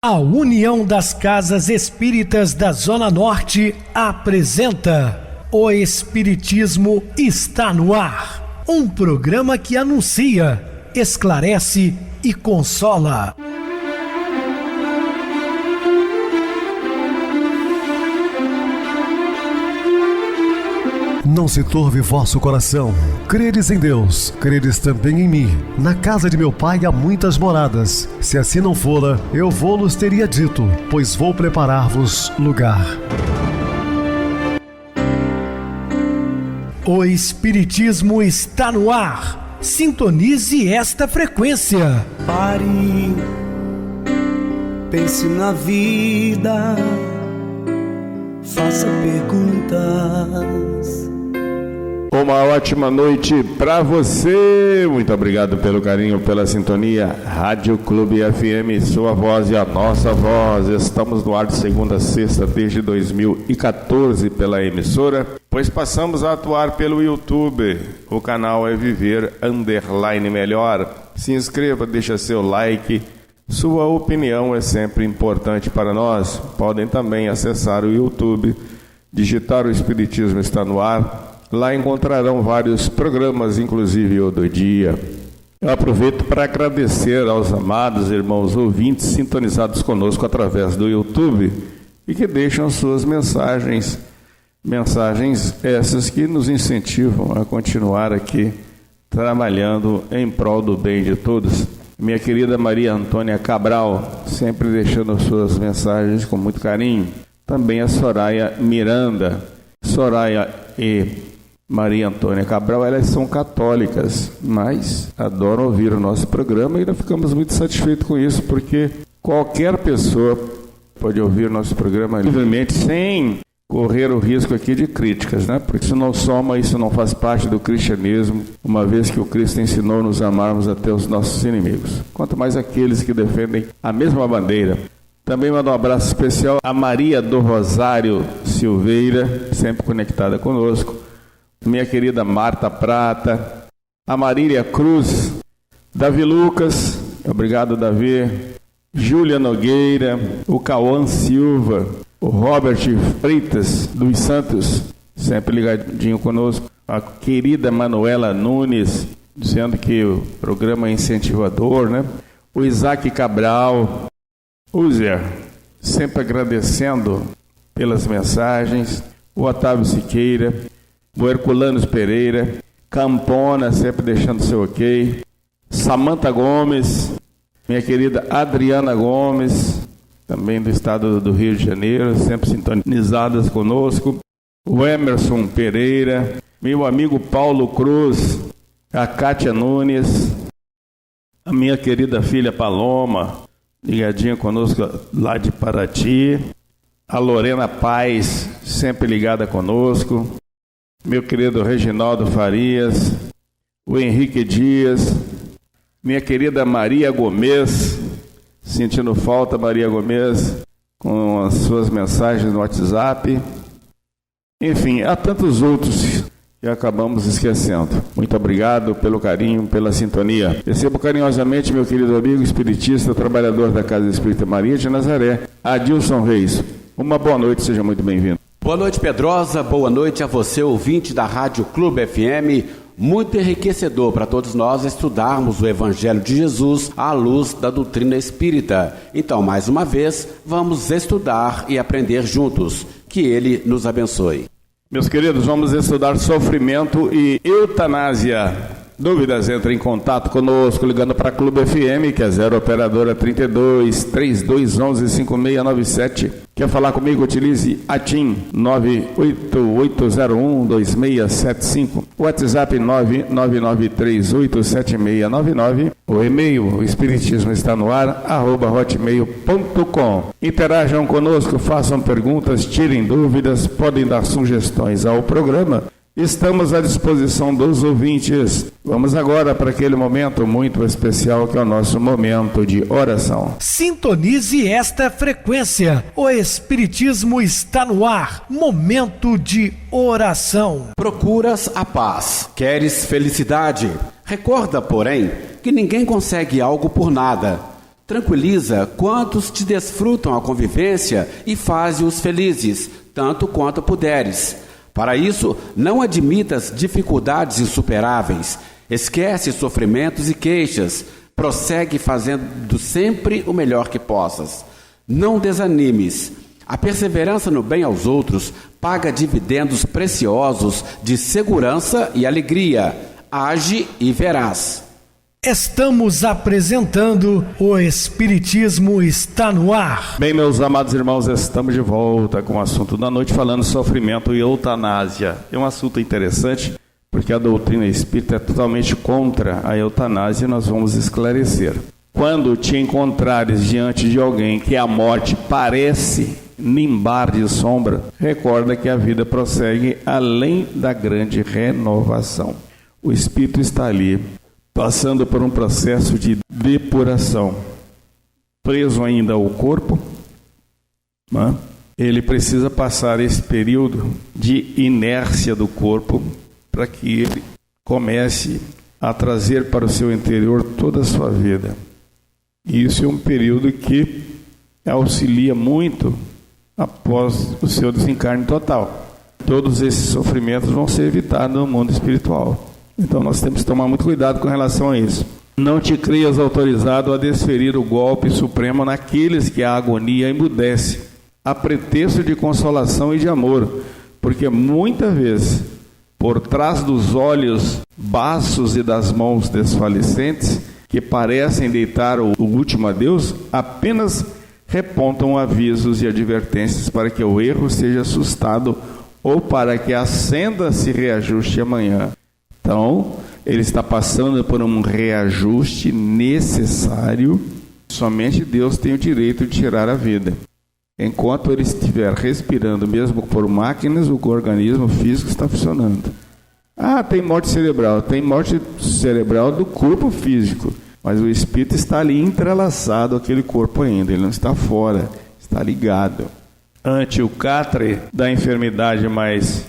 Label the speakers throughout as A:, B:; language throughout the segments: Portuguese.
A: A União das Casas Espíritas da Zona Norte apresenta O Espiritismo está no ar, um programa que anuncia, esclarece e consola.
B: Não se turve vosso coração. Credes em Deus, credes também em mim. Na casa de meu pai há muitas moradas. Se assim não fora, eu vou-los teria dito, pois vou preparar-vos lugar.
A: O Espiritismo está no ar. Sintonize esta frequência.
C: Pare, pense na vida, faça perguntas.
D: Uma ótima noite para você. Muito obrigado pelo carinho, pela sintonia. Rádio Clube FM, sua voz e a nossa voz. Estamos no ar de segunda a sexta desde 2014 pela emissora, pois passamos a atuar pelo YouTube. O canal é Viver _ Melhor. Se inscreva, deixa seu like. Sua opinião é sempre importante para nós. Podem também acessar o YouTube, digitar O Espiritismo está no ar. Lá encontrarão vários programas, inclusive o do dia. Eu aproveito para agradecer aos amados irmãos ouvintes sintonizados conosco através do YouTube e que deixam suas mensagens essas que nos incentivam a continuar aqui trabalhando em prol do bem de todos. Minha querida Maria Antônia Cabral, sempre deixando suas mensagens com muito carinho. Também a Soraya Miranda. Soraya e Maria Antônia Cabral, elas são católicas, mas adoram ouvir o nosso programa e nós ficamos muito satisfeitos com isso, porque qualquer pessoa pode ouvir o nosso programa livremente, sem correr o risco aqui de críticas, né? Porque isso não soma, isso não faz parte do cristianismo, uma vez que o Cristo ensinou nos amarmos até os nossos inimigos, quanto mais aqueles que defendem a mesma bandeira. Também mando um abraço especial a Maria do Rosário Silveira, sempre conectada conosco, minha querida Marta Prata, a Marília Cruz, Davi Lucas, obrigado Davi, Júlia Nogueira, o Cauã Silva, o Robert Freitas dos Santos, sempre ligadinho conosco, a querida Manuela Nunes, dizendo que o programa é incentivador, né? O Isaac Cabral, o Zé, sempre agradecendo pelas mensagens, o Otávio Siqueira, o Herculanos Pereira, Campona, sempre deixando seu ok, Samanta Gomes, minha querida Adriana Gomes, também do estado do Rio de Janeiro, sempre sintonizadas conosco, o Emerson Pereira, meu amigo Paulo Cruz, a Cátia Nunes, a minha querida filha Paloma, ligadinha conosco lá de Paraty, a Lorena Paz, sempre ligada conosco, meu querido Reginaldo Farias, o Henrique Dias, minha querida Maria Gomes, sentindo falta Maria Gomes, com as suas mensagens no WhatsApp, enfim, há tantos outros que acabamos esquecendo. Muito obrigado pelo carinho, pela sintonia. Recebo carinhosamente meu querido amigo espiritista, trabalhador da Casa Espírita Maria de Nazaré, Adilson Reis. Uma boa noite, seja muito bem-vindo.
E: Boa noite, Pedrosa. Boa noite a você, ouvinte da Rádio Clube FM. Muito enriquecedor para todos nós estudarmos o Evangelho de Jesus à luz da doutrina espírita. Então, mais uma vez, vamos estudar e aprender juntos. Que Ele nos abençoe.
D: Meus queridos, vamos estudar sofrimento e eutanásia. Dúvidas? Entre em contato conosco ligando para a Clube FM, que é 0 operadora 32 3211 5697. Quer falar comigo? Utilize a TIM 98801 2675, WhatsApp 999387699, o e-mail espiritismo está no ar @hotmail.com. Interajam conosco, façam perguntas, tirem dúvidas, podem dar sugestões ao programa. Estamos à disposição dos ouvintes. Vamos agora para aquele momento muito especial que é o nosso momento de oração.
A: Sintonize esta frequência. O Espiritismo está no ar. Momento de oração.
E: Procuras a paz, queres felicidade. Recorda, porém, que ninguém consegue algo por nada. Tranquiliza quantos te desfrutam a convivência e faze-os felizes, tanto quanto puderes. Para isso, não admitas dificuldades insuperáveis. Esquece sofrimentos e queixas. Prossegue fazendo sempre o melhor que possas. Não desanimes. A perseverança no bem aos outros paga dividendos preciosos de segurança e alegria. Age e verás.
A: Estamos apresentando o Espiritismo está no ar.
D: Bem, meus amados irmãos, estamos de volta com o assunto da noite, falando sofrimento e eutanásia. É um assunto interessante, porque a doutrina espírita é totalmente contra a eutanásia e nós vamos esclarecer. Quando te encontrares diante de alguém que a morte parece nimbar de sombra, recorda que a vida prossegue além da grande renovação. O espírito está ali, passando por um processo de depuração, preso ainda ao corpo, né? Ele precisa passar esse período de inércia do corpo para que ele comece a trazer para o seu interior toda a sua vida. E isso é um período que auxilia muito após o seu desencarne total. Todos esses sofrimentos vão ser evitados no mundo espiritual. Então nós temos que tomar muito cuidado com relação a isso. Não te creias autorizado a desferir o golpe supremo naqueles que a agonia emudece, a pretexto de consolação e de amor, porque muitas vezes, por trás dos olhos baços e das mãos desfalecentes, que parecem deitar o último adeus, apenas repontam avisos e advertências para que o erro seja assustado ou para que a senda se reajuste amanhã. Então, ele está passando por um reajuste necessário. Somente Deus tem o direito de tirar a vida. Enquanto ele estiver respirando, mesmo por máquinas, o organismo físico está funcionando. Ah, tem morte cerebral. Tem morte cerebral do corpo físico. Mas o espírito está ali entrelaçado àquele corpo ainda. Ele não está fora, está ligado. Ante o catre da enfermidade mais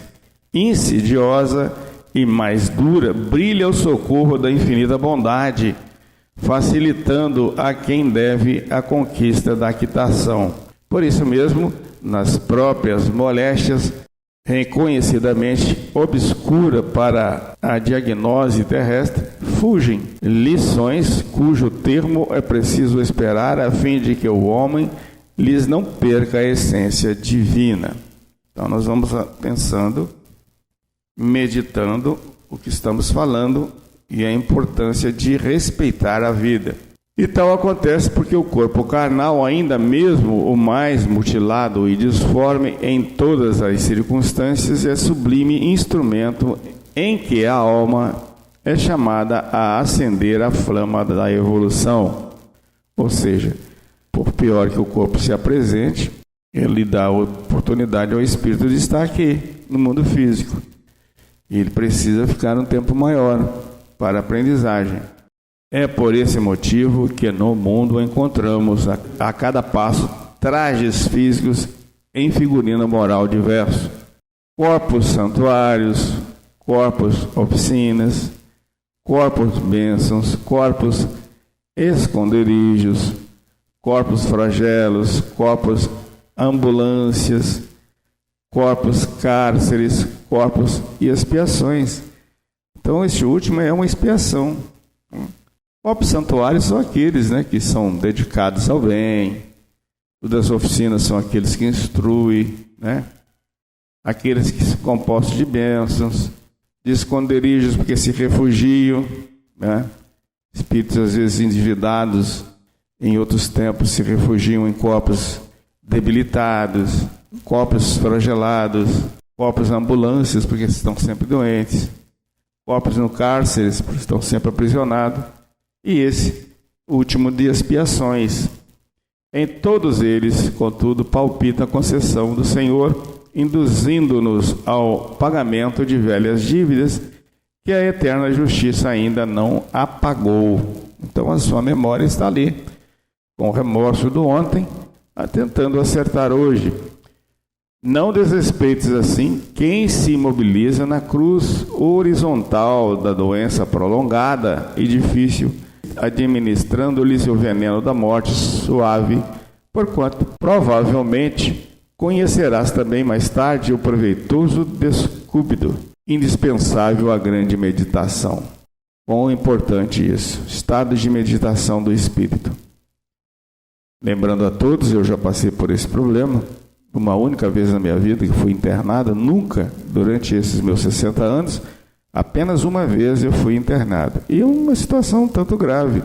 D: insidiosa e mais dura, brilha o socorro da infinita bondade, facilitando a quem deve a conquista da quitação. Por isso mesmo, nas próprias moléstias, reconhecidamente obscura para a diagnose terrestre, fugem lições cujo termo é preciso esperar a fim de que o homem lhes não perca a essência divina. Então nós vamos pensando, meditando o que estamos falando e a importância de respeitar a vida. E tal acontece porque o corpo carnal, ainda mesmo o mais mutilado e disforme em todas as circunstâncias, é sublime instrumento em que a alma é chamada a acender a flama da evolução. Ou seja, por pior que o corpo se apresente, ele dá a oportunidade ao espírito de estar aqui, no mundo físico. E ele precisa ficar um tempo maior para a aprendizagem. É por esse motivo que no mundo encontramos a cada passo trajes físicos em figurino moral diverso. Corpos santuários, corpos oficinas, corpos bênçãos, corpos esconderijos, corpos flagelos, corpos ambulâncias, corpos cárceres, corpos e expiações. Então este último é uma expiação. Corpos santuários são aqueles, que são dedicados ao bem. Os das oficinas são aqueles que instruem, aqueles que são compostos de bênçãos, de esconderijos porque se refugiam, espíritos às vezes endividados, em outros tempos se refugiam em corpos debilitados, corpos flagelados, corpos ambulâncias porque estão sempre doentes, corpos no cárcere porque estão sempre aprisionados, e esse último de expiações. Em todos eles, contudo, palpita a concessão do Senhor, induzindo-nos ao pagamento de velhas dívidas que a eterna justiça ainda não apagou. Então a sua memória está ali, com o remorso do ontem, tentando acertar hoje. Não desrespeites assim quem se imobiliza na cruz horizontal da doença prolongada e difícil administrando-lhes o veneno da morte suave, porquanto provavelmente conhecerás também mais tarde o proveitoso descúbido, indispensável à grande meditação. Quão importante isso, estado de meditação do espírito. Lembrando a todos, eu já passei por esse problema, uma única vez na minha vida que fui internado, nunca, durante esses meus 60 anos, apenas uma vez eu fui internado. E uma situação tanto grave,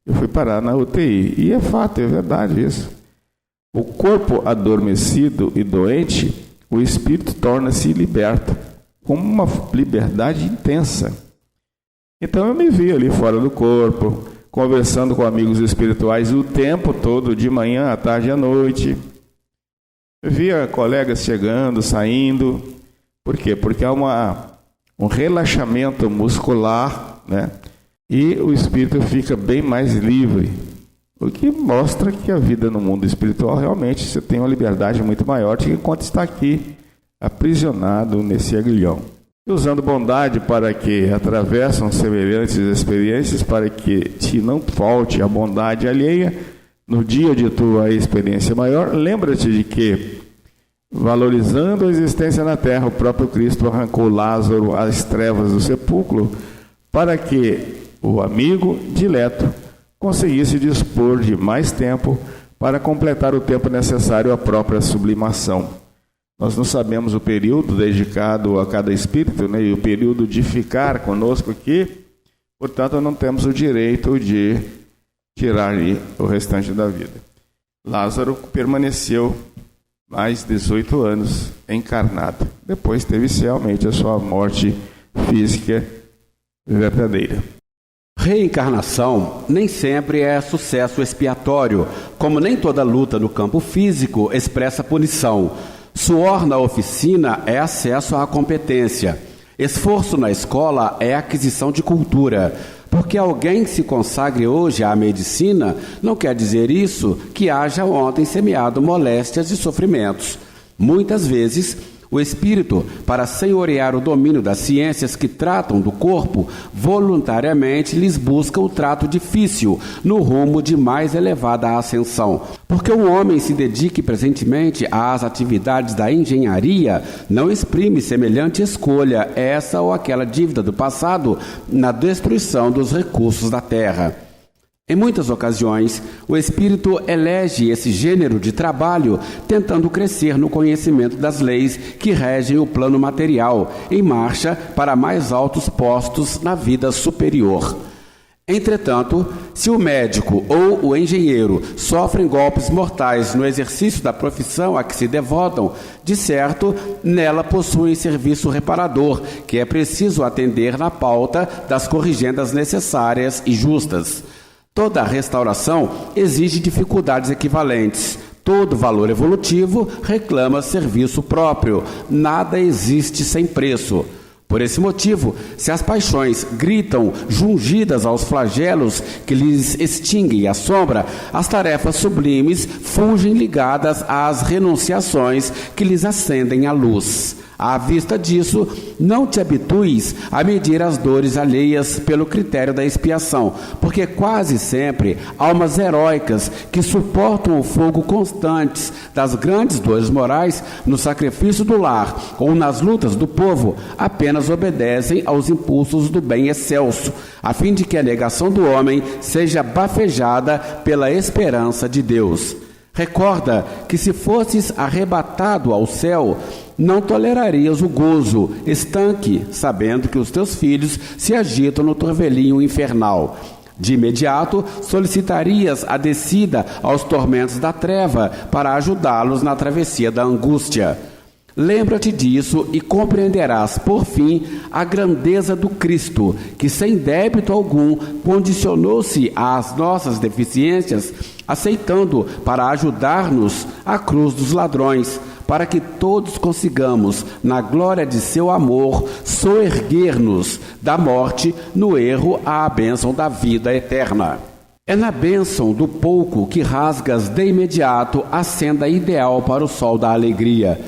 D: eu fui parar na UTI. E é fato, é verdade isso. O corpo adormecido e doente, o espírito torna-se liberto, com uma liberdade intensa. Então eu me vi ali fora do corpo, conversando com amigos espirituais o tempo todo, de manhã, à tarde e à noite. Eu via colegas chegando, saindo. Por quê? Porque há um relaxamento muscular, né? E o espírito fica bem mais livre. O que mostra que a vida no mundo espiritual realmente você tem uma liberdade muito maior do que enquanto está aqui, aprisionado nesse aguilhão. E usando bondade para que atravessam semelhantes experiências, para que te não falte a bondade alheia, no dia de tua experiência maior, lembra-te de que, valorizando a existência na terra, o próprio Cristo arrancou Lázaro às trevas do sepulcro, para que o amigo dileto conseguisse dispor de mais tempo para completar o tempo necessário à própria sublimação. Nós não sabemos o período dedicado a cada espírito, né, e o período de ficar conosco aqui, portanto não temos o direito de tirar-lhe o restante da vida. Lázaro permaneceu mais 18 anos encarnado. Depois teve realmente a sua morte física verdadeira.
E: Reencarnação nem sempre é sucesso expiatório, como nem toda luta no campo físico expressa punição. Suor na oficina é acesso à competência. Esforço na escola é aquisição de cultura. Porque alguém se consagre hoje à medicina, não quer dizer isso que haja ontem semeado moléstias e sofrimentos. Muitas vezes, o espírito, para senhorear o domínio das ciências que tratam do corpo, voluntariamente lhes busca o trato difícil, no rumo de mais elevada ascensão. Porque o homem se dedique presentemente às atividades da engenharia, não exprime semelhante escolha, essa ou aquela dívida do passado, na destruição dos recursos da terra. Em muitas ocasiões, o espírito elege esse gênero de trabalho, tentando crescer no conhecimento das leis que regem o plano material, em marcha para mais altos postos na vida superior. Entretanto, se o médico ou o engenheiro sofrem golpes mortais no exercício da profissão a que se devotam, de certo, nela possuem serviço reparador, que é preciso atender na pauta das corrigendas necessárias e justas. Toda restauração exige dificuldades equivalentes. Todo valor evolutivo reclama serviço próprio. Nada existe sem preço. Por esse motivo, se as paixões gritam jungidas aos flagelos que lhes extinguem a sombra, as tarefas sublimes fugem ligadas às renunciações que lhes acendem a luz. À vista disso, não te habitues a medir as dores alheias pelo critério da expiação, porque quase sempre almas heróicas que suportam o fogo constantes das grandes dores morais no sacrifício do lar ou nas lutas do povo apenas obedecem aos impulsos do bem excelso, a fim de que a negação do homem seja bafejada pela esperança de Deus. Recorda que se fosses arrebatado ao céu, não tolerarias o gozo, estanque, sabendo que os teus filhos se agitam no turvelinho infernal. De imediato, solicitarias a descida aos tormentos da treva para ajudá-los na travessia da angústia. Lembra-te disso e compreenderás, por fim, a grandeza do Cristo, que sem débito algum condicionou-se às nossas deficiências, aceitando para ajudar-nos a cruz dos ladrões, para que todos consigamos, na glória de seu amor, soerguer-nos da morte no erro à bênção da vida eterna. É na bênção do pouco que rasgas de imediato a senda ideal para o sol da alegria.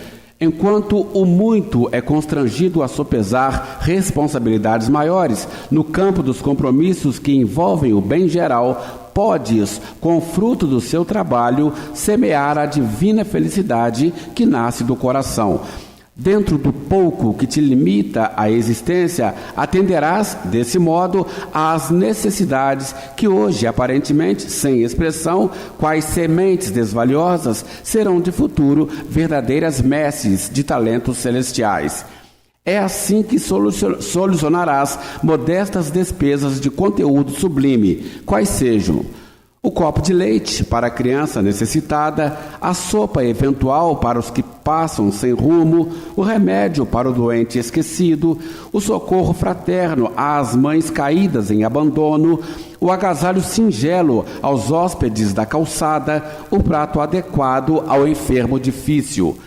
E: Enquanto o muito é constrangido a sopesar responsabilidades maiores no campo dos compromissos que envolvem o bem geral, podes, com o fruto do seu trabalho, semear a divina felicidade que nasce do coração. Dentro do pouco que te limita a existência, atenderás, desse modo, às necessidades que hoje, aparentemente, sem expressão, quais sementes desvaliosas, serão de futuro verdadeiras messes de talentos celestiais. É assim que solucionarás modestas despesas de conteúdo sublime, quais sejam o copo de leite para a criança necessitada, a sopa eventual para os que passam sem rumo, o remédio para o doente esquecido, o socorro fraterno às mães caídas em abandono, o agasalho singelo aos hóspedes da calçada, o prato adequado ao enfermo difícil.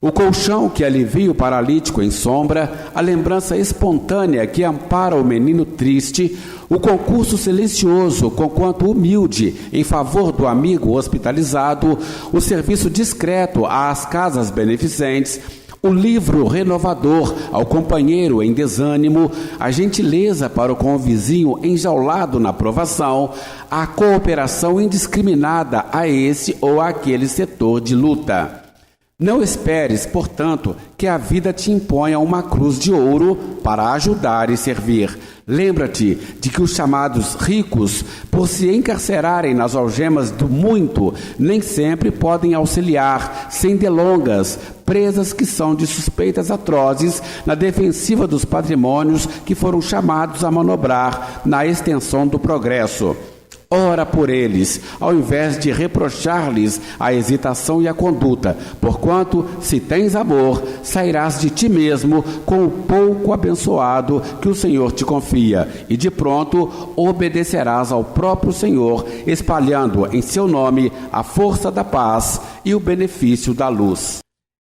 E: O colchão que alivia o paralítico em sombra, a lembrança espontânea que ampara o menino triste, o concurso silencioso, conquanto humilde, em favor do amigo hospitalizado, o serviço discreto às casas beneficentes, o livro renovador ao companheiro em desânimo, a gentileza para com o vizinho enjaulado na provação, a cooperação indiscriminada a esse ou àquele setor de luta. Não esperes, portanto, que a vida te imponha uma cruz de ouro para ajudar e servir. Lembra-te de que os chamados ricos, por se encarcerarem nas algemas do muito, nem sempre podem auxiliar, sem delongas, presas que são de suspeitas atrozes na defensiva dos patrimônios que foram chamados a manobrar na extensão do progresso. Ora por eles, ao invés de reprochar-lhes a hesitação e a conduta, porquanto, se tens amor, sairás de ti mesmo com o pouco abençoado que o Senhor te confia, e de pronto obedecerás ao próprio Senhor, espalhando em seu nome a força da paz e o benefício da luz.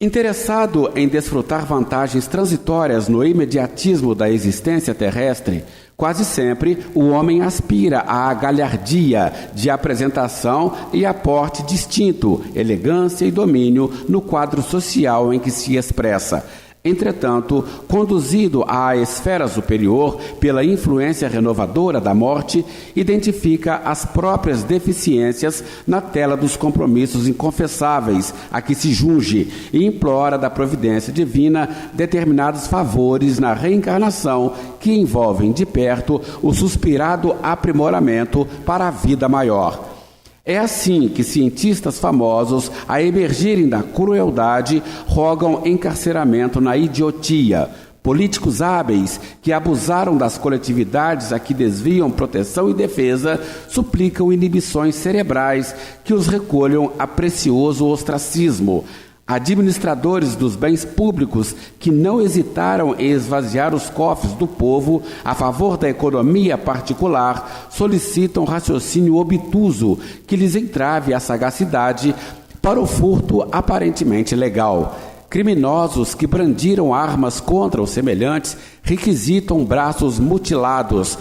E: Interessado em desfrutar vantagens transitórias no imediatismo da existência terrestre, quase sempre o homem aspira à galhardia de apresentação e a porte distinto, elegância e domínio no quadro social em que se expressa. Entretanto, conduzido à esfera superior pela influência renovadora da morte, identifica as próprias deficiências na tela dos compromissos inconfessáveis a que se junge e implora da providência divina determinados favores na reencarnação que envolvem de perto o suspirado aprimoramento para a vida maior. É assim que cientistas famosos, a emergirem da crueldade, rogam encarceramento na idiotia. Políticos hábeis que abusaram das coletividades a que desviam proteção e defesa, suplicam inibições cerebrais que os recolham a precioso ostracismo. Administradores dos bens públicos que não hesitaram em esvaziar os cofres do povo a favor da economia particular solicitam raciocínio obtuso que lhes entrave a sagacidade para o furto aparentemente legal. Criminosos que brandiram armas contra os semelhantes requisitam braços mutilados,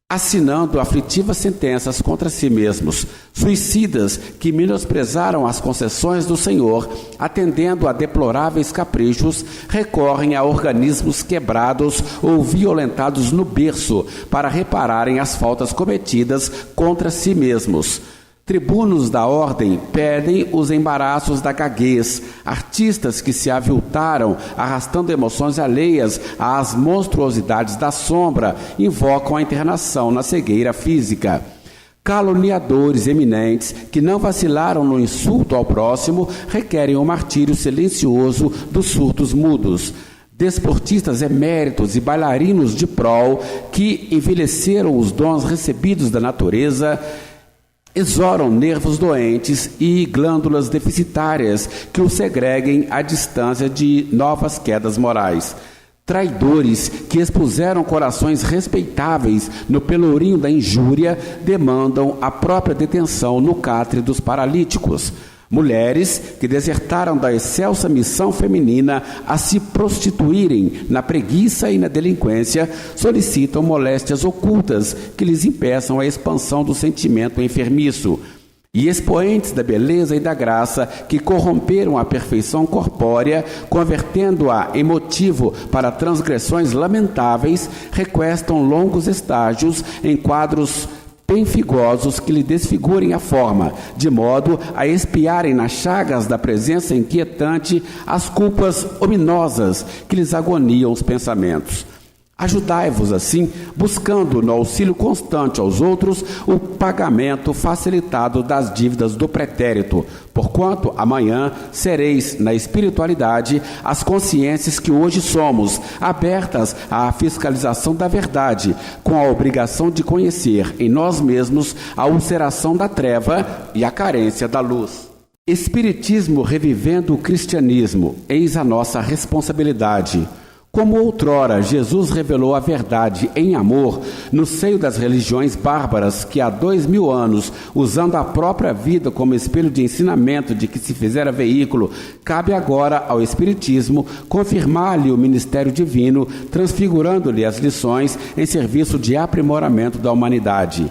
E: assinando aflitivas sentenças contra si mesmos. Suicidas que menosprezaram as concessões do Senhor, atendendo a deploráveis caprichos, recorrem a organismos quebrados ou violentados no berço para repararem as faltas cometidas contra si mesmos. Tribunos da ordem pedem os embaraços da gaguez. Artistas que se aviltaram, arrastando emoções alheias às monstruosidades da sombra, invocam a internação na cegueira física. Caluniadores eminentes que não vacilaram no insulto ao próximo requerem o martírio silencioso dos surtos mudos. Desportistas eméritos e bailarinos de prol que envelheceram os dons recebidos da natureza exoram nervos doentes e glândulas deficitárias que os segreguem à distância de novas quedas morais. Traidores que expuseram corações respeitáveis no pelourinho da injúria demandam a própria detenção no catre dos paralíticos. Mulheres que desertaram da excelsa missão feminina a se prostituírem na preguiça e na delinquência solicitam moléstias ocultas que lhes impeçam a expansão do sentimento enfermiço. e expoentes da beleza e da graça que corromperam a perfeição corpórea, convertendo-a em motivo para transgressões lamentáveis, requestam longos estágios em quadros penfigosos que lhe desfigurem a forma, de modo a expiarem nas chagas da presença inquietante as culpas ominosas que lhes agoniam os pensamentos. Ajudai-vos assim, buscando no auxílio constante aos outros o pagamento facilitado das dívidas do pretérito, porquanto amanhã sereis na espiritualidade as consciências que hoje somos, abertas à fiscalização da verdade, com a obrigação de conhecer em nós mesmos a ulceração da treva e a carência da luz. Espiritismo revivendo o cristianismo, eis a nossa responsabilidade. Como outrora Jesus revelou a verdade em amor no seio das religiões bárbaras que há 2000 anos, usando a própria vida como espelho de ensinamento de que se fizera veículo, cabe agora ao Espiritismo confirmar-lhe o ministério divino, transfigurando-lhe as lições em serviço de aprimoramento da humanidade.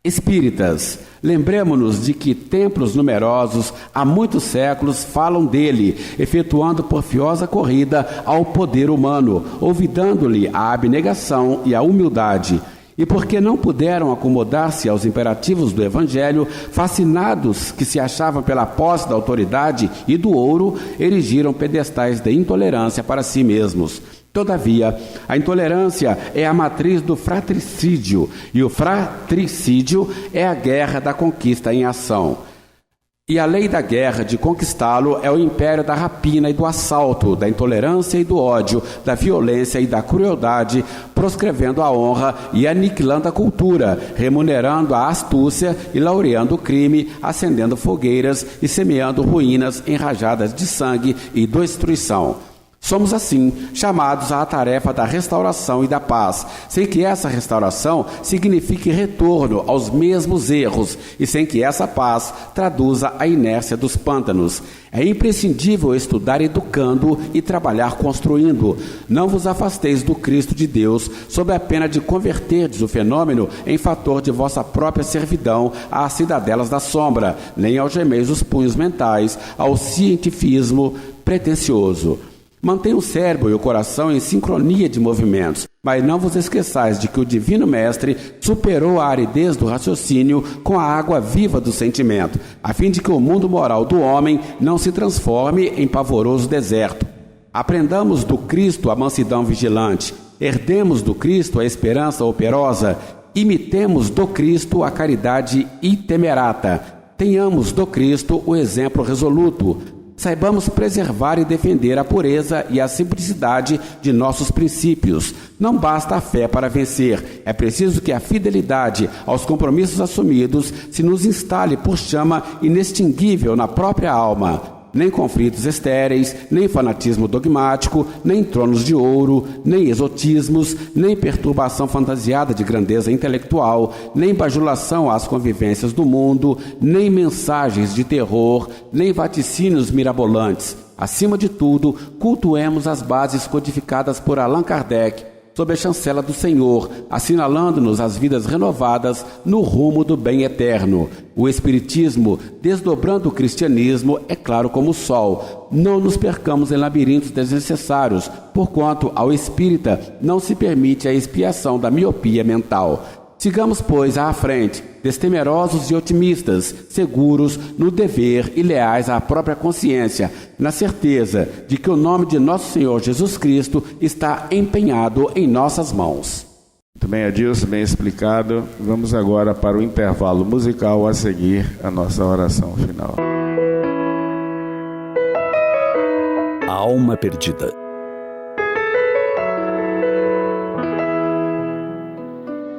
E: Espíritas, lembremo-nos de que templos numerosos há muitos séculos falam dele, efetuando porfiosa corrida ao poder humano, olvidando-lhe a abnegação e a humildade. E porque não puderam acomodar-se aos imperativos do Evangelho, fascinados que se achavam pela posse da autoridade e do ouro, erigiram pedestais de intolerância para si mesmos. Todavia, a intolerância é a matriz do fratricídio, e o fratricídio é a guerra da conquista em ação. E a lei da guerra de conquistá-lo é o império da rapina e do assalto, da intolerância e do ódio, da violência e da crueldade, proscrevendo a honra e aniquilando a cultura, remunerando a astúcia e laureando o crime, acendendo fogueiras e semeando ruínas enrajadas de sangue e destruição. Somos, assim, chamados à tarefa da restauração e da paz, sem que essa restauração signifique retorno aos mesmos erros e sem que essa paz traduza a inércia dos pântanos. É imprescindível estudar educando e trabalhar construindo. Não vos afasteis do Cristo de Deus, sob a pena de converterdes o fenômeno em fator de vossa própria servidão às cidadelas da sombra, nem algemeis os punhos mentais ao cientifismo pretensioso. Mantenha o cérebro e o coração em sincronia de movimentos, mas não vos esqueçais de que o Divino Mestre superou a aridez do raciocínio com a água viva do sentimento, a fim de que o mundo moral do homem não se transforme em pavoroso deserto. Aprendamos do Cristo a mansidão vigilante, herdemos do Cristo a esperança operosa, imitemos do Cristo a caridade itemerata, tenhamos do Cristo o exemplo resoluto. Saibamos preservar e defender a pureza e a simplicidade de nossos princípios. Não basta a fé para vencer. É preciso que a fidelidade aos compromissos assumidos se nos instale por chama inextinguível na própria alma. Nem conflitos estéreis, nem fanatismo dogmático, nem tronos de ouro, nem exotismos, nem perturbação fantasiada de grandeza intelectual, nem bajulação às convivências do mundo, nem mensagens de terror, nem vaticínios mirabolantes. Acima de tudo, cultuemos as bases codificadas por Allan Kardec, sob a chancela do Senhor, assinalando-nos as vidas renovadas no rumo do bem eterno. O Espiritismo, desdobrando o cristianismo, é claro como o sol. Não nos percamos em labirintos desnecessários, porquanto ao espírita não se permite a expiação da miopia mental. Sigamos, pois, à frente, destemerosos e otimistas, seguros no dever e leais à própria consciência, na certeza de que o nome de nosso Senhor Jesus Cristo está empenhado em nossas mãos.
D: Muito bem, Adilson, bem explicado. Vamos agora para o intervalo musical, a seguir a nossa oração final.
F: A alma perdida.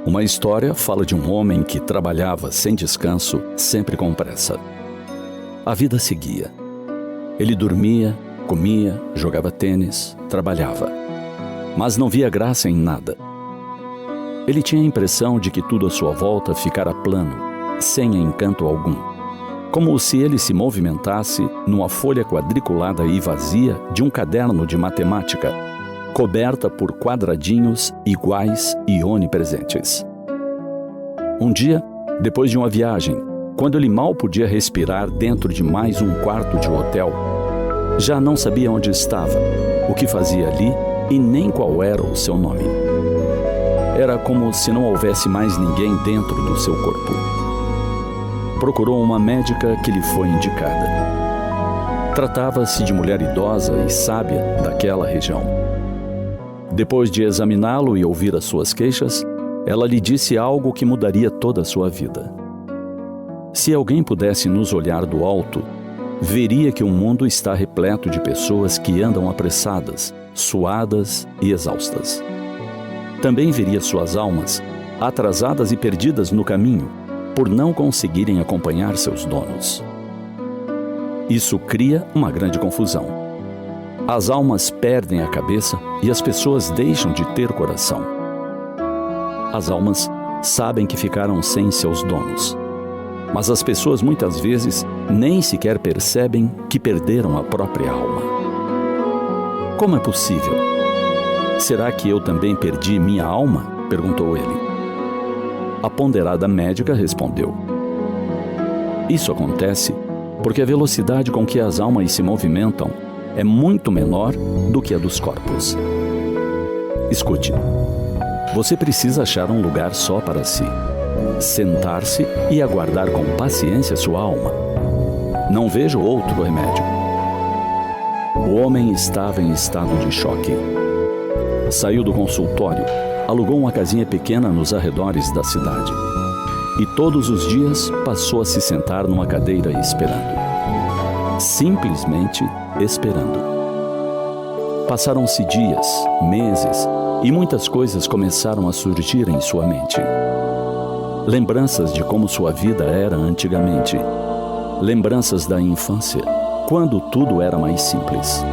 F: Uma história fala de um homem que trabalhava sem descanso, sempre com pressa. A vida seguia. Ele dormia, comia, jogava tênis, trabalhava. Mas não via graça em nada. Ele tinha a impressão de que tudo à sua volta ficara plano, sem encanto algum. Como se ele se movimentasse numa folha quadriculada e vazia de um caderno de matemática, coberta por quadradinhos iguais e onipresentes. Um dia, depois de uma viagem, quando ele mal podia respirar dentro de mais um quarto de hotel, já não sabia onde estava, o que fazia ali e nem qual era o seu nome. Era como se não houvesse mais ninguém dentro do seu corpo. Procurou uma médica que lhe foi indicada. Tratava-se de mulher idosa e sábia daquela região. Depois de examiná-lo e ouvir as suas queixas, ela lhe disse algo que mudaria toda a sua vida. Se alguém pudesse nos olhar do alto, veria que o mundo está repleto de pessoas que andam apressadas, suadas e exaustas. Também veria suas almas atrasadas e perdidas no caminho por não conseguirem acompanhar seus donos. Isso cria uma grande confusão. As almas perdem a cabeça e as pessoas deixam de ter coração. As almas sabem que ficaram sem seus donos, mas as pessoas muitas vezes nem sequer percebem que perderam a própria alma. Como é possível? Será que eu também perdi minha alma? Perguntou ele. A ponderada médica respondeu: isso acontece porque a velocidade com que as almas se movimentam é muito menor do que a dos corpos. Escute, você precisa achar um lugar só para si, sentar-se e aguardar com paciência sua alma. Não vejo outro remédio. O homem estava em estado de choque. Saiu do consultório, alugou uma casinha pequena nos arredores da cidade e todos os dias passou a se sentar numa cadeira esperando. Simplesmente esperando. Passaram-se dias, meses e muitas coisas começaram a surgir em sua mente. Lembranças de como sua vida era antigamente. Lembranças da infância, quando tudo era mais simples.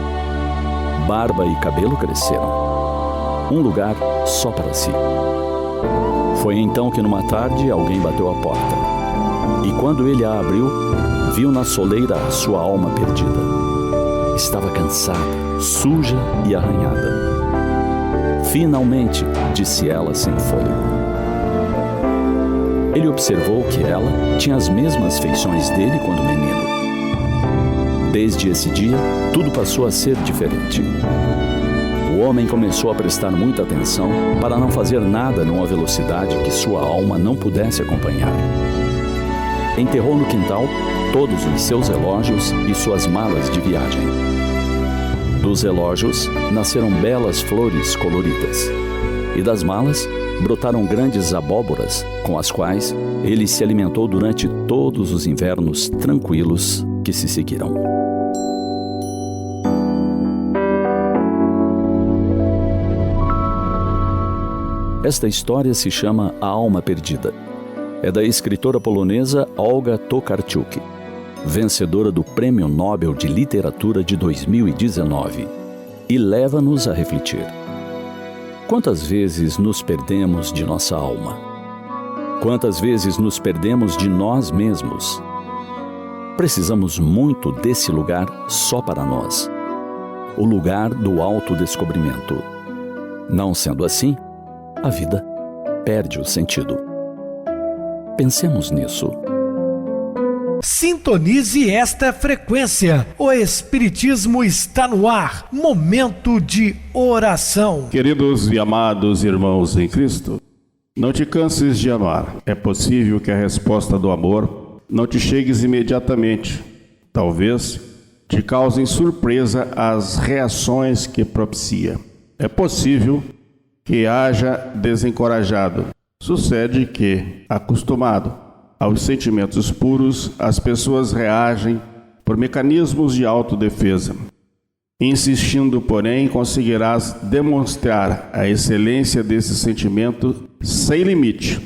F: Barba e cabelo cresceram. Um lugar só para si. Foi então que numa tarde alguém bateu a porta. E quando ele a abriu, viu na soleira a sua alma perdida. Estava cansada, suja e arranhada. Finalmente, disse ela sem fôlego. Ele observou que ela tinha as mesmas feições dele quando menino. Desde esse dia, tudo passou a ser diferente. O homem começou a prestar muita atenção para não fazer nada numa velocidade que sua alma não pudesse acompanhar. Enterrou no quintal todos os seus relógios e suas malas de viagem. Dos relógios nasceram belas flores coloridas, e das malas brotaram grandes abóboras com as quais ele se alimentou durante todos os invernos tranquilos que se seguiram. Esta história se chama A Alma Perdida. É da escritora polonesa Olga Tokarczuk, vencedora do Prêmio Nobel de Literatura de 2019, e leva-nos a refletir. Quantas vezes nos perdemos de nossa alma? Quantas vezes nos perdemos de nós mesmos? Precisamos muito desse lugar só para nós, o lugar do autodescobrimento. Não sendo assim, a vida perde o sentido. Pensemos nisso.
A: Sintonize esta frequência. O Espiritismo está no ar. Momento de oração.
D: Queridos e amados irmãos em Cristo, não te canses de amar. É possível que a resposta do amor não te chegue imediatamente. Talvez te causem surpresa as reações que propicia. É possível que haja desencorajado. Sucede que, acostumado aos sentimentos puros, as pessoas reagem por mecanismos de autodefesa. Insistindo, porém, conseguirás demonstrar a excelência desse sentimento sem limite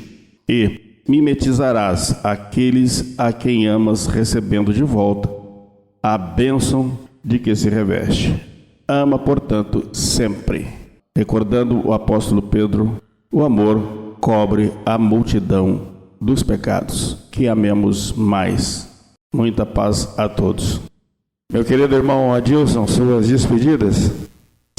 D: e mimetizarás aqueles a quem amas, recebendo de volta a bênção de que se reveste. Ama, portanto, sempre. Recordando o apóstolo Pedro, o amor cobre a multidão dos pecados. Que amemos mais. Muita paz a todos. Meu querido irmão Adilson, suas despedidas.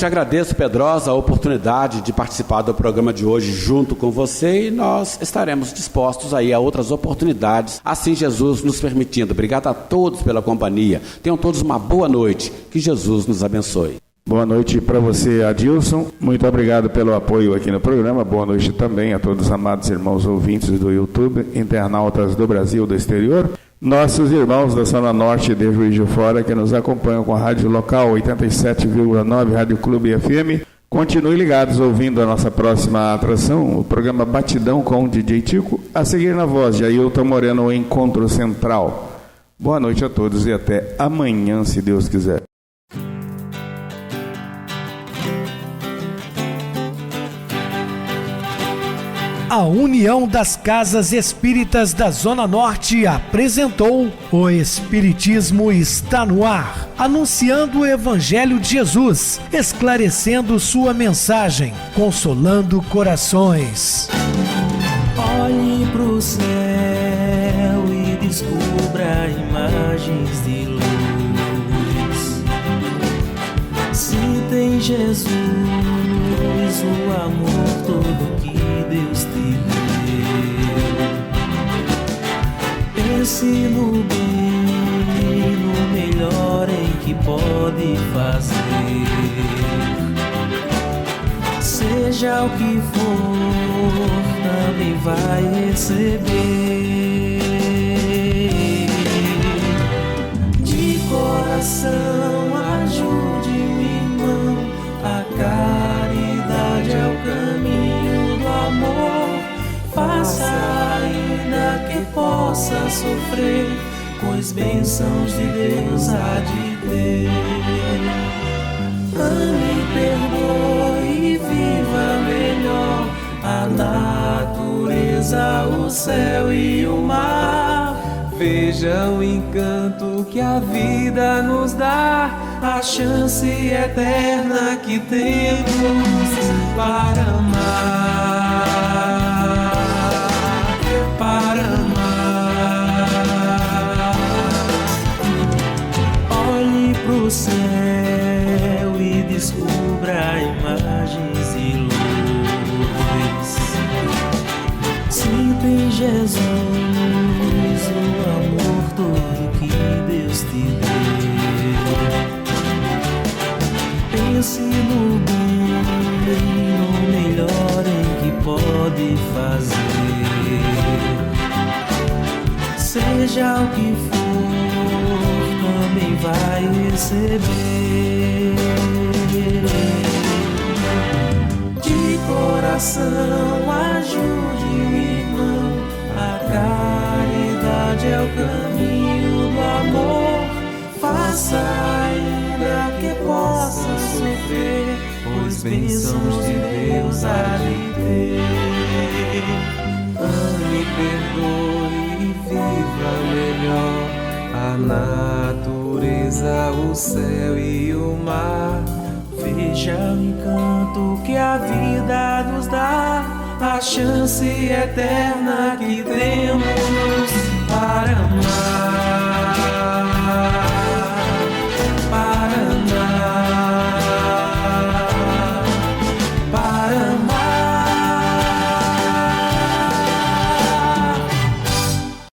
E: Te agradeço, Pedrosa, a oportunidade de participar do programa de hoje junto com você, e nós estaremos dispostos aí a outras oportunidades, assim Jesus nos permitindo. Obrigado a todos pela companhia. Tenham todos uma boa noite. Que Jesus nos abençoe.
D: Boa noite para você, Adilson. Muito obrigado pelo apoio aqui no programa. Boa noite também a todos os amados irmãos ouvintes do YouTube, internautas do Brasil e do exterior. Nossos irmãos da Zona Norte de Juiz de Fora, que nos acompanham com a rádio local 87,9 Rádio Clube FM, continuem ligados ouvindo a nossa próxima atração, o programa Batidão com o DJ Tico, a seguir na voz de Ailton Moreno, o Encontro Central. Boa noite a todos e até amanhã, se Deus quiser.
A: A União das Casas Espíritas da Zona Norte apresentou O Espiritismo Está no Ar, anunciando o Evangelho de Jesus, esclarecendo sua mensagem, consolando corações.
C: Olhe pro céu e descubra imagens de luz. Se tem Jesus, o amor todo que Deus te deu. Pense no bem, no melhor em que pode fazer. Seja o que for, também vai receber. De coração, ajude o irmão, a caridade é o caminho do amor. Faça ainda que possa sofrer, pois bênçãos de Deus há de ter. Ame, perdoe e viva melhor a natureza, o céu e o mar. Veja o encanto que a vida nos dá, a chance eterna que temos para amar, para amar. Olhe pro céu e descubra imagens e luz. Sinta em Jesus o amor todo que Deus te deu. Pense no bem, no melhor em que pode fazer. Seja o que for, também vai receber. De coração, ajude o irmão, a caridade é o caminho do amor. Faça ainda que possa sofrer, pois bênçãos de Deus há de ter. Ame, perdoe e viva melhor a natureza, o céu e o mar. Veja o encanto que a vida nos dá, a chance eterna que temos para amar.